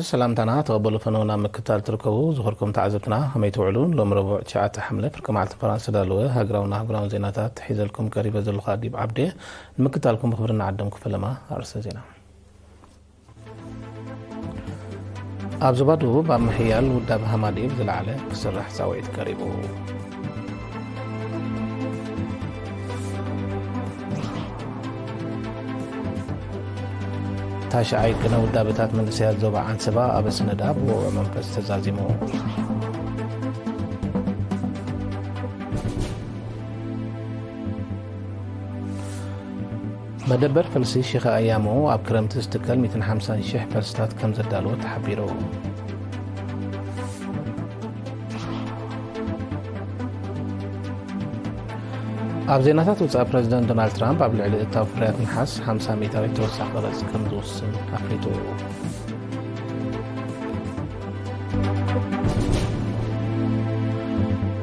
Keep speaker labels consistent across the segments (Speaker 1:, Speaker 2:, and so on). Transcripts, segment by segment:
Speaker 1: سلامتنا تقبلوا فنونا مكتال تركبوا ظهوركم تعزبتنا هم يتوعلون لهم ربع شعات حملة فركم على فرنسا دالوه هاقراونا زيناتات حيزلكم قريبة ذو الخادي بعبده المكتالكم بخبرنا عدمكم فلما أرسل زينا أبزبادو بامحيال وداب همادي بزلعله كسرح ساويت قريبو تاشعي كنا ودابتات من سياد زوبا عن سبا أبس نداب ومنفس تزازيمو مدبر فلسي شيخ أيامو أب كرمت استقل 250 شيخ فلسطات كم زدالو تحبيرو أب زيناتات وصا بريزيدنت دونالد ترامب قبل على التوفيرات نحس 5 ميتر توسع قرص كم دوسن أفريتو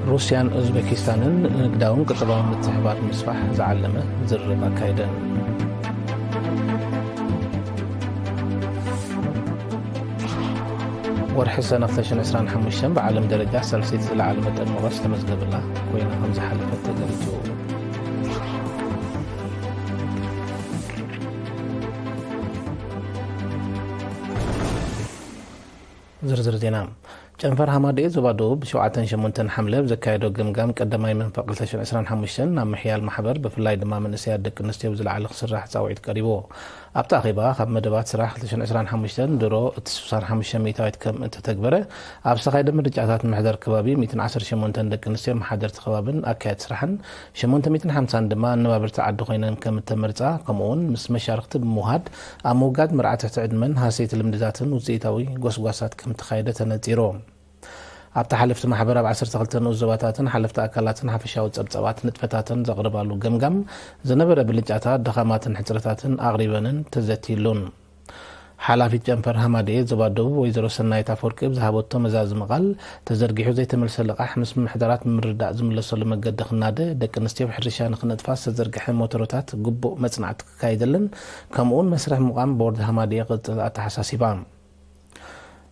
Speaker 1: روسيان أوزبكستانن نقداون قطبان متحبات مصفح زعلمه زربا كايدن ورح السنة 2025 بعالم درجة سلسيت العالم المغرس تمزقب الله وين همزة حلفة تقريتو زرزر زينام جنفر همادي زبادو بشوعتن شمونتن حملة بزكايدو قمقام قدماي من فقل 2025 نام محيال محبر بفلاي دما من سياد دك نستيو زلعالق سراح تساوعيد قريبو أبتا خيبا خب مدبات سراح 2025 درو 95 ميتايت كم انت تكبره أبسا خيدا من رجعتات محدر كبابي 210 شمونتن دك نستيو محدر تخبابن أكايد سراحن شمونتن 250 دما نوابر تعدو خينا كم التمرتا كمون مس مشاركت بموهاد أموغاد مرعة تعد من هاسيت المدزاتن وزيتاوي قوسقوسات كم تخايدة تنتيروم أبتا حلفت محبرة بعشر تغلتن وزواتاتن حلفت أكلاتن حفشاوت أبتسوات نتفتاتن زغربالو قمقم زنبرة بلجاتات دخاماتن حجرتاتن أغريبانن تزتيلون حلافي جنفر همادي زبادو ويزرو سنايتا فوركب زهابوتو مزاز مغال تزرقيحو زي تملس اللقاح مس محدرات من رداء زملسو لمقد خناده دك نستيو بحرشان خنطفاس تزرقيح موتروتات قبو مصنعت كايدلن كمون مسرح مقام بورد همادي قد أتحساسيبان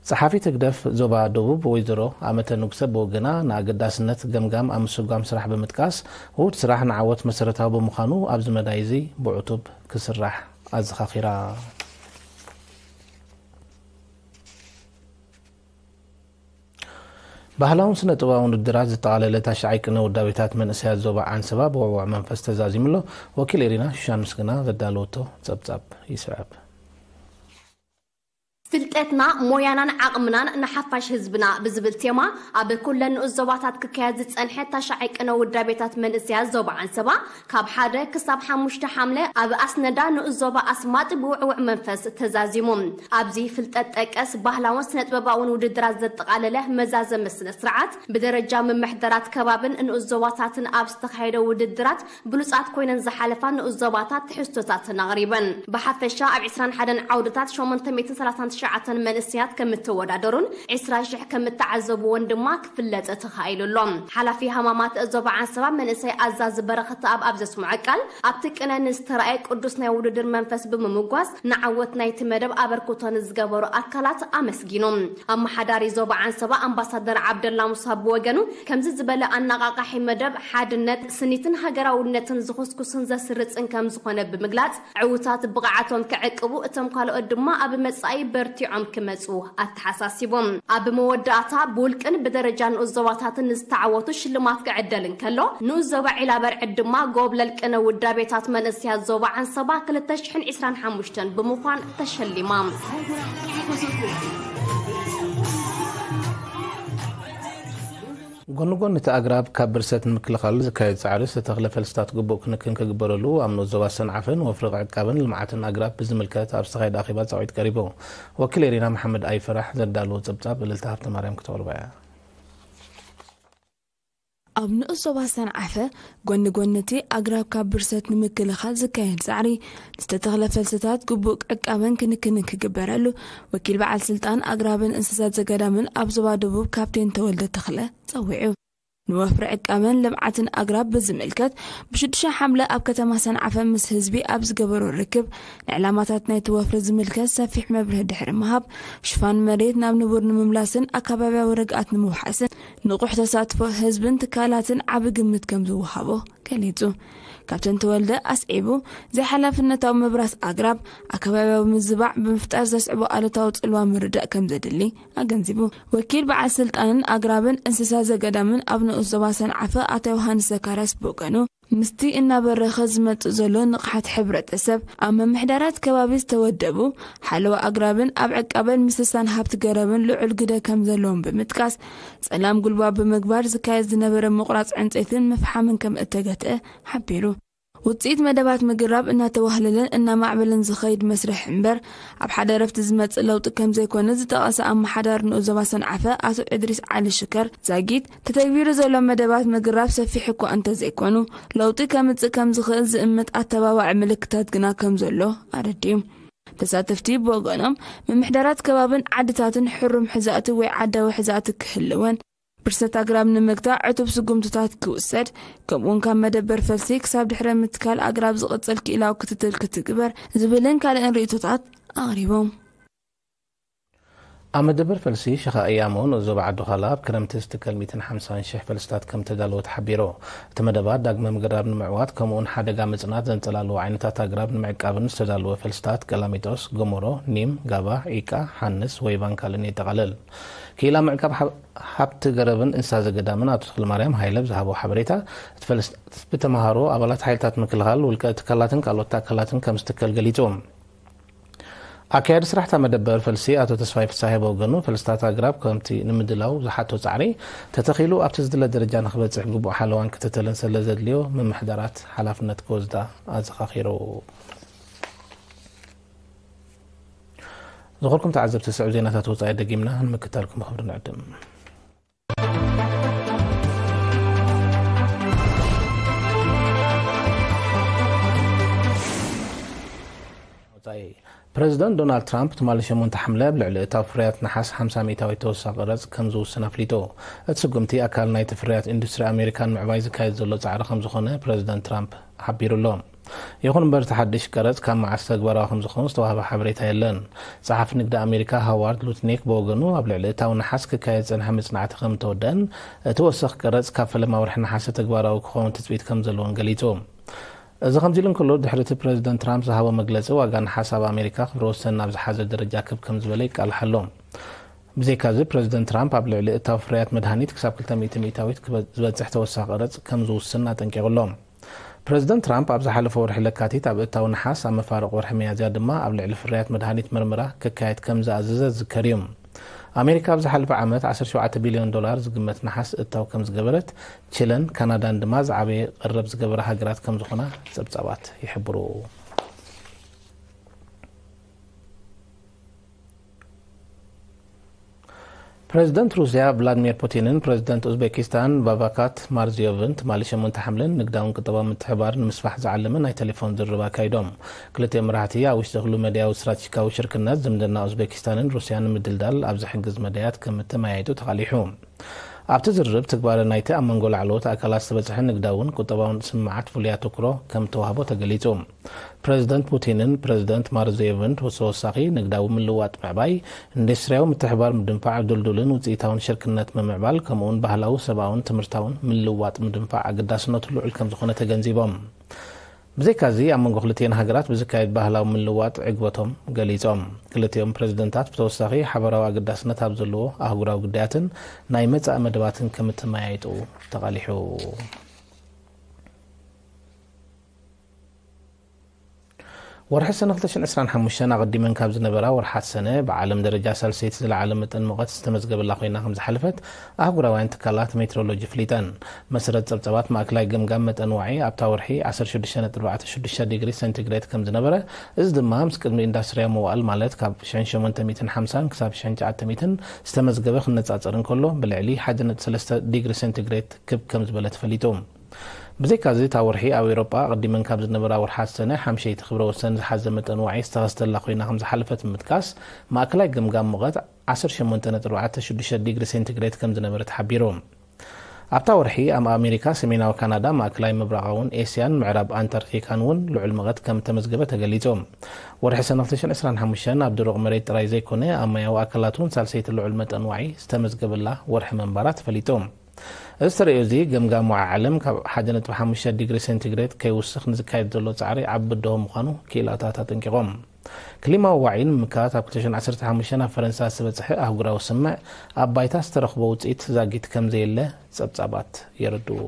Speaker 1: صحافي تقدف زوبا دوبوب ويزرو عامة نقصة بوغنا ناقداسنت قمقام أمسوقام سراح بمتكاس هو تسراح نعوت مسرتها بمخانو أبز مدايزي بعتوب كسراح أزخاخيرا بهلاون سنة طباون الدراز التعالى تاشعيكنا ودابتات من أسياد زوبا عن سباب ووع منفس تزازيم له وكيل إيرينا شان مسكنا ذدالوتو تسبتسب يسعب
Speaker 2: فلتنا مويانان عقمنان نحفاش حزبنا بزبل تيما أبي كل نؤزواتات ككازت أنحت تشعيك أنا ودرابيتات من السياز زوبا عن سبا كاب حدا كسب حمشت حملة أبي أسندا نؤزوبا أسمات بوع منفس تزازيمون أبزي فلتت أكس بهلاون سنة باباون ودراز على له مزاز مسن سرعات بدرجة من محضرات كبابن نؤزواتات أبستخيدا ودرات بلوسات كوينن زحالفان نؤزواتات حستوتات غريبا بحفشا أب عسران حدا عودتات شو من تميتن 30 شعاتن منسيات كم تودادرون عسراجح كم تعذبوا وندماك فلت تخايل لهم حلفي همامات الزوبا عن سبب منسي أزاز برخة أب أبزس معقل أبتك أنا نسترأيك قدسنا ودر منفس بممقواس نعوتنا يتمدب أبركوتان الزقبرو أكلات أمسجينهم أما حداري زوبا عن سبب أمباسادر عبد الله مصاب وجنو كم زبل أن قاقحي مدب حادنت سنيتن هجرا ونتن زخسكو سنزا سرت إن كم زخنا بمقلات عوتات بقعتهم كعقبو اتم قالوا الدما أب مسعي برتيعم كمسوه أتحساسيبهم أب مودعتا بولكن بدرجان الزواتات نستعوتو شلمات كعدلن كلو نوزوبا علا برعد ما قوبل لكنا ودابيتات من اسياد زوبا عن صبا كل تشحن عسران حموشتن بمفان تشلمام
Speaker 1: قنقون تأقراب كابرسات مكلخال زكايد سعرس تغلى فلستات قبو كنكن كقبرلو أمنو الزواسن عفن وفرق عقابن المعاتن أقراب بزملكات أبستغيد أخيبات سعيد قريبو وكيل إيرينا محمد أي فرح زردالو زبطاب للتهاب تماريم كتور بايا
Speaker 3: أبن الزواسن عفا قنقونتي أقراب كابرسات مكلخال زكايد سعري نستغلى فلستات قبو عقابن كنكن كقبرلو وكيل بعال سلطان أقرابن انساسات زقادامن أبزوا دوبوب كابتين تولد تخلى تصوعو ንወፍሪ ዕቃበን ልምዓትን ኣግራብ ብዝምልከት ብ6 ሓምለ ኣብ ከተማ ሰንዓፈ ምስ ህዝቢ ኣብ ዝገበሩ ርክብ ንዕላማታት ናይቲ ወፍሪ ዝምልከት ሰፊሕ መብርህ ድሕሪ ምሃብ ሽፋን መሬት ናብ ንቡር ንምምላስን ኣከባቢያዊ ርግኣት ንምውሓስን ንቑሕ ተሳትፎ ህዝብን ትካላትን ዓብ ግምት ከም ዝወሃቦ ገሊጹ ካብተን ተወልደ ኣስዒቡ ዘይሓላፍነታዊ መብራስ ኣግራብ ኣከባቢያዊ ምዝባዕ ብምፍጣር ዘስዕቦ ኣሉታዊ ጽልዋ ምርዳእ ከም ዘድሊ ኣገንዚቡ ወኪል በዓል ስልጣንን ኣግራብን እንስሳ ዘገዳምን ኣብ ንኡስ ዞባ ሰንዓፈ ኣቶ ዮሃንስ ዘካርያስ ቦቀኑ ምስቲ እናበረኸ ዝመጽእ ዘሎ ንቕሓት ሕብረተሰብ ኣብ መምሕዳራት ከባቢ ዝተወደቡ ሓለዋ ኣግራብን ኣብ ዕቃበን ምስትሳን ሃብቲ ገረብን ልዑል ግደ ከም ዘለዎም ብምጥቃስ ጸላም ጉልባ ብምግባር ዝካየድ ዝነበረ ምቑራጽ ዕንጨይትን መፍሓምን ከም እተገትአ ሓቢሩ ውጽኢት መደባት ምግራብ እናተዋህለለን እናማዕበለን ዝኸይድ መስርሕ እምበር ኣብ ሓደ ረፍቲ ዝመጽእ ለውጢ ከም ዘይኮነ ዝጠቐሰ ኣመሓዳር ንኡስ ዞባ ሰንዓፈ ኣቶ ዕድሪስ ዓሊ ሽከር ዛጊድ ተተግቢሩ ዘሎ መደባት ምግራብ ሰፊሕ እኳ እንተዘይኮኑ ለውጢ ከምጽእ ከም ዝኽእል ዝእምት ኣተባባዕ ምልክታት ግና ከም ዘሎ ኣረድዩ ተሳተፍቲ ብወገኖም ምምሕዳራት ከባብን ዓድታትን ሕሩም ሕዛእቲ ወይ ዓዳዊ ሕዛእቲ ክህልወን ብርሰት ኣግራብ ንምግታዕ ዕቱብ ስጉምትታት ክውሰድ ከምኡን ካብ መደበር ፈልሲ ክሳብ ድሕረ ምትካል ኣግራብ ዝቕጽል ክኢላዊ ክትትል ክትግበር ዝብልን ካልእን ርእቶታት ኣቕሪቦም
Speaker 1: ኣብ መደበር ፈልሲ ሸኻ እያሞ ንኡስ ዞባ ዓዲ ኻላ ኣብ ክረምቲ ዝትከል 150,000 ፈልስታት ከም ተዳለወ ተሓቢሩ እቲ መደባት ዳግመ ምግራብ ንምዕዋት ከምኡን ሓደጋ ምጽናት ዘንጸላልዎ ዓይነታት ኣግራብ ንምዕቃብን ዝተዳለወ ፈልስታት ቀላሚጦስ ጎሞሮ ኒም ጋባ ዒቃ ሓንስ ወይባን ካልእን የጠቓልል ክኢላ ምዕቃብ ሃብቲ ገረብን እንስሳ ዘገዳምን ኣቶ ተክለማርያም ሃይለብ ዝሃቦ ሓበሬታ እቲ ፈልስታት ብተምሃሮ ኣባላት ሓይልታት ምክልኻል ውልቀ ትካላትን ካልኦት ኣካላትን ከም ዝተከል ገሊጾም ኣካያዲ ስራሕታ መደበር ፈልሲ ኣቶ ተስፋይ ፍሳሐ በወገኑ ፈልስታት ኣግራብ ከምቲ ንምድላው ዝሓቶ ጻዕሪ ተተኺሉ ኣብቲ ዝድለ ደረጃ ንኽበጽሕ ግቡእ ሓለዋን ክትትልን ስለ ዘድልዮ ምምሕዳራት ሓላፍነት ክወስዳ ኣዘኻኺሩ ዝኸልኩም ተዓዘብቲ ስዑብ ዜናታት ወጻኢ ደጊምና ንምክታልኩም ብኽብሪ ንዕድም ፕሬዚደንት ዶናልድ ትራምፕ ትማሊ 8 ሓምለ ብልዕሊ እታዊ ፍርያት ነሓስ 50 ሚእታዊ ተወሳኺ ቅረጽ ከም ዝውስን ኣፍሊጡ እቲ ስጉምቲ ኣካል ናይቲ ፍርያት ኢንዱስትሪ ኣሜሪካን ምዕባይ ዝካየድ ዘሎ ጻዕሪ ከም ዝኾነ ፕሬዚደንት ትራምፕ ሓቢሩሎ ይኹን እምበር ተሓድሽ ቀረጽ ካብ መዓስ ተግባራዊ ከም ዝኾኑ ዝተዋህበ ሓበሬታ የለን ጸሓፊ ንግዲ ኣሜሪካ ሃዋርድ ሉትኒክ ብወገኑ ኣብ ልዕሊ እታዊ ነሓስ ክካየድ ጸንሐ ምጽናዕቲ ከም ተወደአን እቲ ወሳኺ ቀረጽ ካብ ፈለማ ወርሒ ነሓስ ተግባራዊ ክኸውን ትጽቢት ከም ዘለዎን ገሊጹ እዚ ከምዚ ኢሉ እንከሎ ድሕሪ እቲ ፕሬዚደንት ትራምፕ ዝሃቦ መግለጺ ዋጋ ነሓስ ኣብ ኣሜሪካ ክብሪ ወሰን ናብ ዝሓዘ ደረጃ ክብ ከም ዝበለ ይቃልሓሎ ብዘይካዚ ፕሬዚደንት ትራምፕ ኣብ ልዕሊ እታዊ ፍርያት መድሃኒት ክሳብ 200 ሚእታዊት ዝበጽሕ ተወሳኺ ቅረጽ ከም ዝውስን ኣጠንቂቑሎም ፕሬዚደንት ትራምፕ ኣብ ዝሓለፈ ወርሒ ለካቲት ኣብ እታዊ ነሓስ ኣብ መፋረቕ ወርሒ መያዝያ ድማ ኣብ ልዕሊ ፍርያት መድሃኒት ምርምራ ክካየድ ከም ዝኣዘዘ ዝዝከር እዩ ኣሜሪካ ኣብ ዝሓለፈ ዓመት $17 ቢልዮን ዝግመት ነሓስ እታው ከም ዝገበረት ቺለን ካናዳን ድማ ዝዓበየ ቅረብ ዝገበረ ሃገራት ከም ዝኾና ጸብጻባት ይሕብሩ ፕሬዚደንት ሩስያ ቭላድሚር ፑቲንን ፕሬዚደንት ኡዝቤኪስታን ባባካት ማርዚዮቭን ትማሊ 8 ሓምለን ንግዳውን ቁጠባዊ ምትሕብባር ንምስፋሕ ዝዓለመ ናይ ቴሌፎን ዝርባ ካይዶም ክልቲኦም መራሕቲ ኣብ ውሽጢ ኩሉ መድያዊ ስትራቴጂካዊ ሽርክነት ዝምድና ኡዝቤኪስታንን ሩስያን ንምድልዳል ኣብ ዝሕግዝ መድያት ከም እተመያየጡ ተቓሊሑ ኣብቲ ዝርብ ተግባር ናይቲ ኣብ መንጎ ላዕለዎት ኣካላት ዝተበጽሐ ንግዳውን ቁጠባውን ስምዓት ፍሉይ ኣተኩሮ ከም ተዋህቦ ተገሊጹ ፕሬዚደንት ፑቲንን ፕሬዚደንት ማርዚዮቭን ተወሳኺ ንግዳዊ ምልዋጥ ምዕባይ ኢንዱስትርያዊ ምትሕብባር ምድንፋዕ ድልዱልን ውፅኢታውን ሽርክነት ምምዕባል ከምኡውን ባህላዊ ሰብኣውን ትምህርታውን ምልዋጥ ምድንፋዕ ኣገዳስነቱ ልዑል ከም ዝኾነ ተገንዚቦም ብዘይካዚ ኣብ መንጎ ክልቲአን ሃገራት ብዝካየድ ባህላዊ ምልዋጥ ዕግበቶም ገሊጾም ክልቲኦም ፕሬዚደንታት ብተወሳኺ ሓበራዊ ኣገዳስነት ኣብ ዘለዎ ኣህጉራዊ ጉዳያትን ናይ መጻኢ መደባትን ከም እተመያየጡ ተቓሊሑ ወርሒ ሰነ 2025 ኣቐዲመን ካብ ዝነበራ ወርሓት ሰነ ብዓለም ደረጃ ሳልሰይቲ ዝለዓለ መጠን ሙቐት ዝተመዝገበላ ኮይና ከም ዝሓለፈት ኣህጉራውያን ትካላት ሜትሮሎጂ ፍሊጠን መሰረት ጸብጻባት ማእከላይ ገምጋም መጠን ዋዒ ኣብታ ወርሒ 16.46 ዲግሪ ሴንቲግሬድ ከም ዝነበረ እዚ ድማ ምስ ቅድሚ ኢንዳስትርያዊ መዋዕል ማለት ካብ 1850 ክሳብ 1900 ዝተመዝገበ ክነጻጸር እንከሎ ብልዕሊ 1.3 ዲግሪ ሴንቲግሬድ ክብ ከም ዝበለ ተፈሊጡ ብዘይካዚ እታ ወርሒ ኣብ ኤውሮጳ ቀዲመን ካብ ዝነበራ ወርሓት ሰነ ሓምሸይቲ ክብረ ወሰን ዝሓዘ መጠን ዋዒ ዝተኸስተላ ኮይና ከም ዝሓለፈት ምጥቃስ ማእከላይ ገምጋም ሙቐት 18.46 ዲግሪ ሴንቲግሬድ ከም ዝነበረ ተሓቢሩ ኣብታ ወርሒ ኣብ ኣሜሪካ ሰሜናዊ ካናዳ ማእከላይ ምብራቃውን ኤስያን ምዕራብ ኣንታርክቲካን እውን ልዑል ሙቐት ከም ተመዝገበ ተገሊጾም ወርሒ ሰነ 2025 ኣብ ድሩቕ መሬት ጥራይ ዘይኮነ ኣብ ማያዊ ኣካላት እውን ሳልሰይቲ ልዑል መጠን ዋዒ ዝተመዝገበላ ወርሒ መንበራ ተፈሊጦም እዚ ተርእዮ እዚ ገምጋም ዋዒ ዓለም ካብ 1.5 ዲግሪ ሴንቲግሬድ ከይውስኽ ንዝካየድ ዘሎ ጻዕሪ ዓቢ ደሆ ምዃኑ ክኢላታት ኣጠንቂቖም ክሊማዊ ዋዒን ምምካት ኣብ 2015 ኣብ ፈረንሳ ዝበፅሐ ኣህጉራዊ ስምዕ ኣብ ባይታ ዝተረኽቦ ውፅኢት ዛጊት ከም ዘየለ ጸብጻባት የረድኡ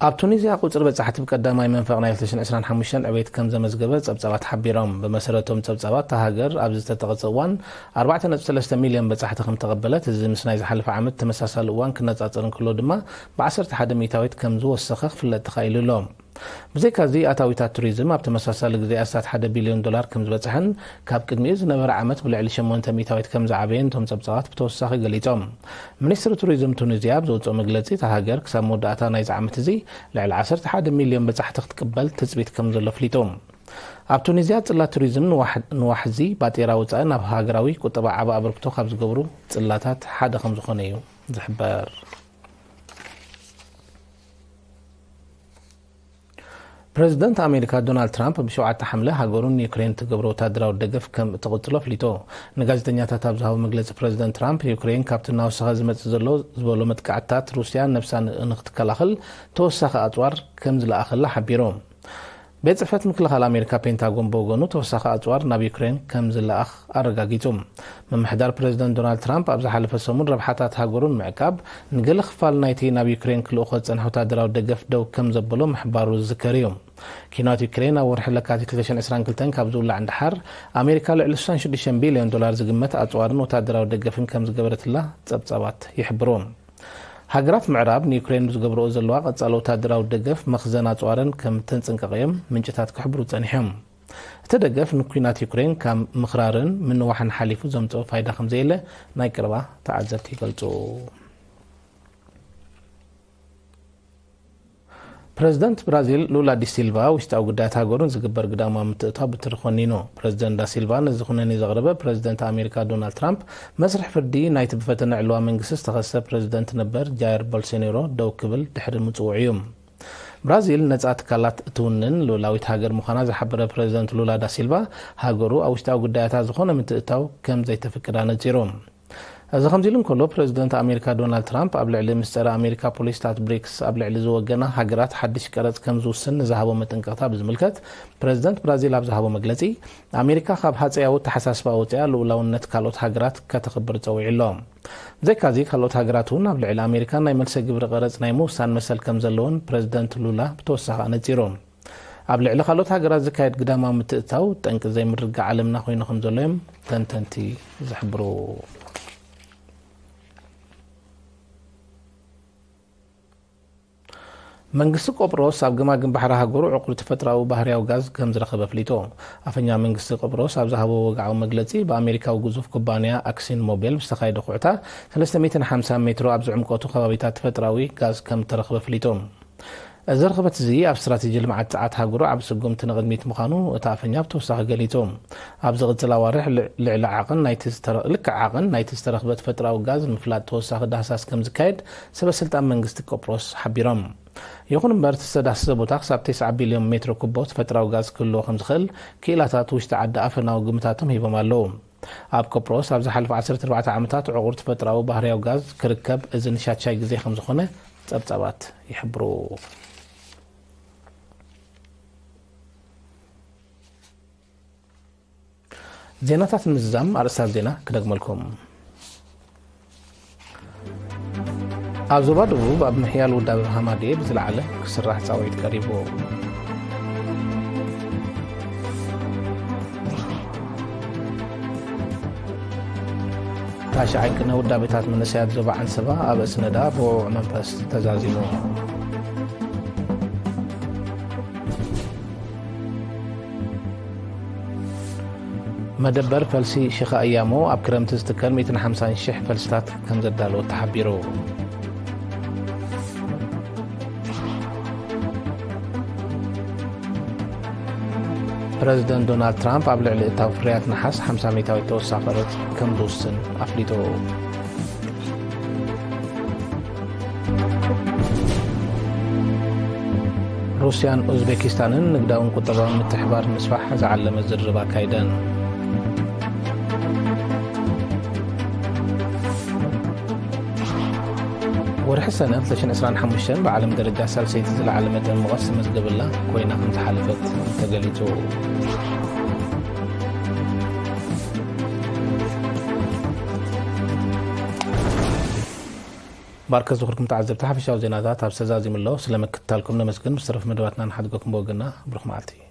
Speaker 1: ኣብ ቱኒዝያ ቁፅሪ በጻሕቲ ብቀዳማይ መንፈቕ ናይ 2025 ዕቤት ከም ዘመዝገበ ጸብጻባት ሓቢሮም ብመሰረቶም ጸብጻባት ሃገር ኣብ ዝተጠቐፀ እዋን 4.3 ሚልዮን በጻሕቲ ከም ተቐበለት እዚ ምስ ናይ ዝሓለፈ ዓመት ተመሳሳሊ እዋን ክነጻጸር እንከሎ ድማ ብ11 ሚእታዊት ከም ዝወሰኸ ክፍለጥ ተኻኢሉ ኣሎ ብዘይካዚ ኣታዊታት ቱሪዝም ኣብ ተመሳሳሊ ግዜ ኣስታት 1 ቢልዮን ዶላር ከም ዝበፅሐን ካብ ቅድሚኡ ዝነበረ ዓመት ብልዕሊ 8 ሚእታዊት ከም ዝዓበየን እቶም ጸብጻባት ብተወሳኺ ገሊፆም ሚኒስትሪ ቱሪዝም ቱኒዝያ ብዘውፅኦ መግለፂ እታ ሃገር ክሳብ መወዳእታ ናይዚ ዓመት እዚ ልዕሊ 11 ሚልዮን በጻሕቲ ክትቅበል ትፅቢት ከም ዘሎ ፍሊጦም ኣብ ቱኒዝያ ጽላት ቱሪዝም ንዋሕዚ ባጤራ ውፃእ ናብ ሃገራዊ ቁጠባ ዓባ ኣበርክቶ ካብ ዝገብሩ ጽላታት ሓደ ከም ዝኾነ እዩ ዝሕበር ፕሬዚደንት ኣሜሪካ ዶናልድ ትራምፕ ብ7 ሐምለ ሃገሩን ዩክሬን ትገብሮ ወታደራዊ ደገፍ ከም ተቐጥሎ ፍሊጦ ንጋዜጠኛታት ኣብ ዝሃቡ መግለፂ ፕሬዚደንት ትራምፕ ዩክሬን ካብቲ ናውስኻ ዝመጽእ ዘሎ ዝበሎ መጥቃዕትታት ሩስያ ነፍሳ ንኽትከላኸል ተወሳኺ ኣጽዋር ከም ዝለኣኸላ ሓቢሮም ቤት ጽሕፈት ምክልኻል ኣሜሪካ ፔንታጎን ብወገኑ ተወሳኺ ኣጽዋር ናብ ዩክሬን ከም ዝለኣኽ ኣረጋጊጹም ምምሕዳር ፕሬዚደንት ዶናልድ ትራምፕ ኣብ ዝሓለፈ ሰሙን ረብሓታት ሃገሩን ምዕቃብ ንገለ ክፋል ናይቲ ናብ ዩክሬን ክልእኾ ዝጸንሐ ወታደራዊ ደገፍ ደው ከም ዘበሎ ምሕባሩ ዝዝከር እዩ ኪናት ዩክሬን ኣብ ወርሒ ለካቲት 2022 ካብ ዝውላዕ እንድሓር ኣሜሪካ ልዕሊ 66 ቢልዮን ዶላር ዝግመት ኣጽዋርን ወታደራዊ ደገፍን ከም ዝገበረትላ ጸብጻባት ይሕብሮም ሃገራት ምዕራብ ንዩክሬን ዝገብርኦ ዘለዋ ቀጻሊ ወታደራዊ ደገፍ መኽዘን ኣጽዋርን ከም ተንጽንቀቐዮም ምንጭታት ክሕብሩ ጸኒሖም እቲ ደገፍ ንኩናት ዩክሬን ካብ ምኽራርን ምንዋሕን ሓሊፉ ዘምጽኦ ፋይዳ ከም ዘየለ ናይ ቀረባ ተዓዘብቲ ይገልጹ ፕሬዚደንት ብራዚል ሉላ ዲ ሲልቫ ውሽጣዊ ጉዳያት ሃገሩን ዝግበር ግዳማዊ ምትእታው ብትሪ ኾኒኑ ፕሬዚደንት ዳ ሲልቫ ነዚ ኩነኒ ዘቕረበ ፕሬዚደንት ኣሜሪካ ዶናልድ ትራምፕ መስርሕ ፍርዲ ናይቲ ብፈተነ ዕለዋ መንግስቲ ዝተኸሰ ፕሬዚደንት ነበር ጃይር ቦልሶናሮ ደው ክብል ድሕሪ ምጽውዕ እዩ ብራዚል ነጻ ትካላት እትውንን ሉላዊት ሃገር ምዃና ዝሓበረ ፕሬዚደንት ሉላ ዳ ሲልቫ ሃገሩ ኣብ ውሽጣዊ ጉዳያታት ዝኾነ ምትእታው ከም ዘይተፍቅዳ ነጺሮም እዚ ከምዚ ኢሉ እንከሎ ፕሬዚደንት ኣሜሪካ ዶናልድ ትራምፕ ኣብ ልዕሊ ምስጢረ ኣሜሪካ ፖሊስታት ብሪክስ ኣብ ልዕሊ ዝወገና ሃገራት ሓድሽ ቀረጽ ከም ዝውስን ዝሃቦ መጠንቀቕታ ብዝምልከት ፕሬዚደንት ብራዚል ኣብ ዝሃቦ መግለጺ ኣሜሪካ ካብ ሃፀያዊ ተሓሳስባ ወፅያ ልኡላውነት ካልኦት ሃገራት ከተኽብር ፀዊዑ ኣሎ ብዘይካዚ ካልኦት ሃገራት እውን ኣብ ልዕሊ ኣሜሪካ ናይ መልሰ ግብሪ ቀረጽ ናይ ምውሳን መሰል ከም ዘለዎን ፕሬዚደንት ሉላ ብተወሳኺ ኣነጺሮም ኣብ ልዕሊ ካልኦት ሃገራት ዝካየድ ግዳማዊ ምትእታው ጠንቂ ዘይምርጋዕ ዓለምና ኮይኑ ከም ዘሎ እዮም ተንተንቲ ዝሕብሩ መንግስቲ ቆጵሮስ ኣብ ገማግም ባሕሪ ሃገሩ ዕቁር ተፈጥራዊ ባህርያዊ ጋዝ ከም ዝረኸበ ፍሊጦ ኣፈኛ መንግስቲ ቆጵሮስ ኣብ ዝሃቦ ወግዓዊ መግለፂ ብኣሜሪካዊ ግዙፍ ኩባንያ ኣክሲን ሞቢል ብዝተኻየደ ኩዕታ 350 ሜትሮ ኣብ ዝዕምቆቱ ከባቢታት ተፈጥራዊ ጋዝ ከም ተረኸበ ፍሊጦም እዚ ረኽበት እዚ ኣብ ስትራቴጂ ልምዓት ጸዓት ሃገሩ ዓብ ስጉምቲ ንቕድሚት ምዃኑ እታ ኣፈኛ ብተወሳኺ ገሊፆም ኣብ ዝቕፅል ኣዋርሕ ልዕሊ ዓቕን ናይቲ ዝተረኽበ ተፈጥራዊ ጋዝ ንምፍላጥ ተወሳኺ ዳህሳስ ከም ዝካየድ ሰበስልጣን መንግስቲ ቆጵሮስ ሓቢሮም ይኹን እምበር ዝተዳሰሰ ቦታ ክሳብ 9 ቢልዮን ሜትሮ ኩቦ ተፈጥራዊ ጋዝ ክህልዎ ከም ዝኽእል ክኢላታት ውሽጢ ዓዲ ኣፈናዊ ግምታቶም ሂቦም ኣለዉ ኣብ ቆጵሮስ ኣብ ዝሓለፈ 14 ዓመታት ዕቁር ተፈጥራዊ ባህርያዊ ጋዝ ክርከብ እዚ ንሻትሻይ ግዜ ከም ዝኾነ ጸብጻባት ይሕብሩ ዜናታት ምዝዛም ኣርእስታት ዜና ክደግመልኩም ኣብ ዞባ ደቡብ ኣብ ምሕያል ውዳበ ሃማድየ ብዝለዓለ ክስራሕ ጻውዒት ቀሪቡ ታሽዓይ ቅነ ውዳቤታት መንእሰያት ዞባ ዓንሰባ ኣብ እስነዳ ብውዑዕ መንፈስ ተዛዚሙ መደበር ፈልሲ ሽኻ እያሞ ኣብ ክረምቲ ዝትከል 150,000 ፈልስታት ከም ዘዳለወ ተሓቢሩ بريزيدنت دونالد ترامب قبل علقة فريات نحاس 50 ميتاوي توسع فرد كم دوسن أفليتو روسيان أوزبكستانن نقداون قطبان متحبار مسفح زعلم الزربا كايدان ورح السنة 2025 بعالم درجة سلسية العالمة المقسمة قبلها كوينة من تحالفت تقليتو باركز دخلكم تعذبتها في شاو زيناتات هاب سزازي من الله سلامك تالكم نمسكن مسترف مدواتنا نحدقكم بوقنا بروخ معلتي